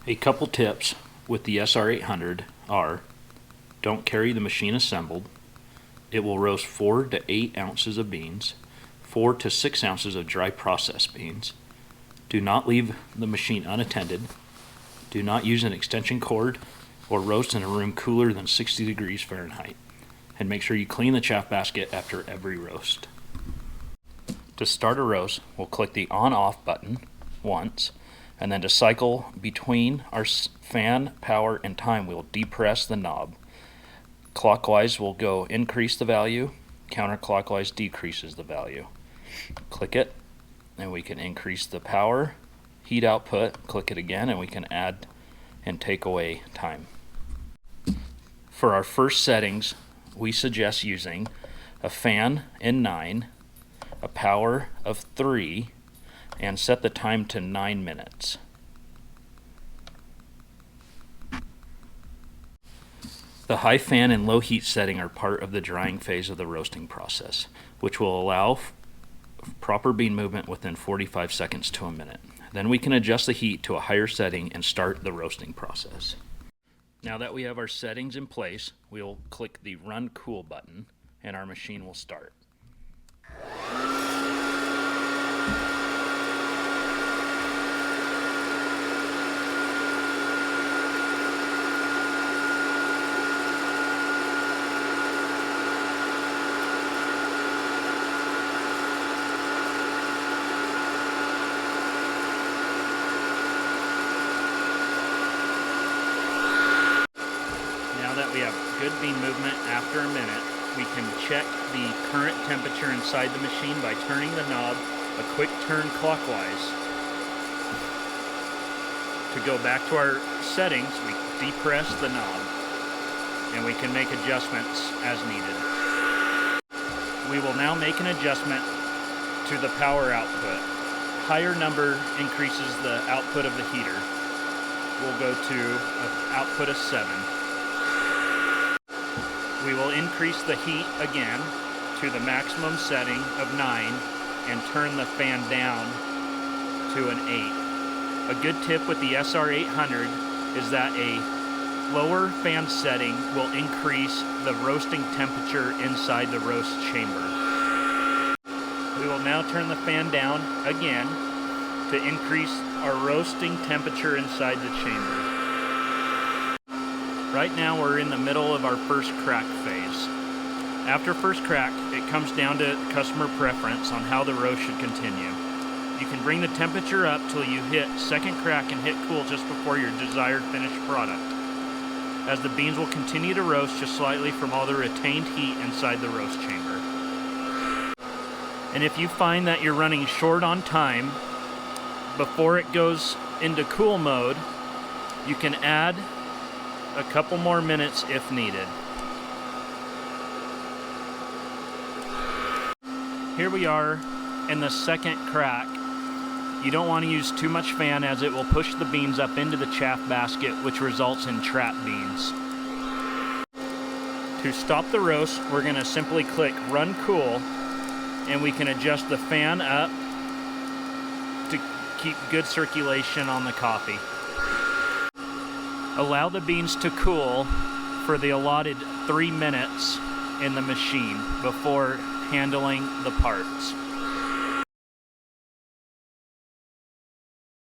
A couple tips with the SR800 are: don't carry the machine assembled. It will roast 4 to 8 ounces of beans, 4 to 6 ounces of dry processed beans. Do not leave the machine unattended. Do not use an extension cord or roast in a room cooler than 60 degrees Fahrenheit. And make sure you clean the chaff basket after every roast. To start a roast, we'll click the on-off button once, and then to cycle between our fan, power, and time, we'll depress the knob. Clockwise will go increase the value, counterclockwise decreases the value. Click it, and we can increase the power, heat output, click it again, and we can add and take away time. For our first settings, we suggest using a fan in 9, a power of 3, and set the time to 9 minutes. The high fan and low heat setting are part of the drying phase of the roasting process, which will allow proper bean movement within 45 seconds to a minute. Then we can adjust the heat to a higher setting and start the roasting process. Now that we have our settings in place, we'll click the Run Cool button and our machine will start. Now that we have good bean movement after a minute, we can check the current temperature inside the machine by turning the knob a quick turn clockwise. To go back to our settings, we depress the knob and we can make adjustments as needed. We will now make an adjustment to the power output. Higher number increases the output of the heater. We'll go to an output of 7. We will increase the heat again to the maximum setting of 9 and turn the fan down to an 8. A good tip with the SR800 is that a lower fan setting will increase the roasting temperature inside the roast chamber. We will now turn the fan down again to increase our roasting temperature inside the chamber. Right now we're in the middle of our first crack phase. After first crack, it comes down to customer preference on how the roast should continue. You can bring the temperature up till you hit second crack and hit cool just before your desired finished product, as the beans will continue to roast just slightly from all the retained heat inside the roast chamber. And if you find that you're running short on time, before it goes into cool mode, you can add a couple more minutes if needed. Here we are in the second crack. You don't want to use too much fan as it will push the beans up into the chaff basket, which results in trapped beans. To stop the roast, we're going to simply click Run Cool, and we can adjust the fan up to keep good circulation on the coffee. Allow the beans to cool for the allotted 3 minutes in the machine before handling the parts.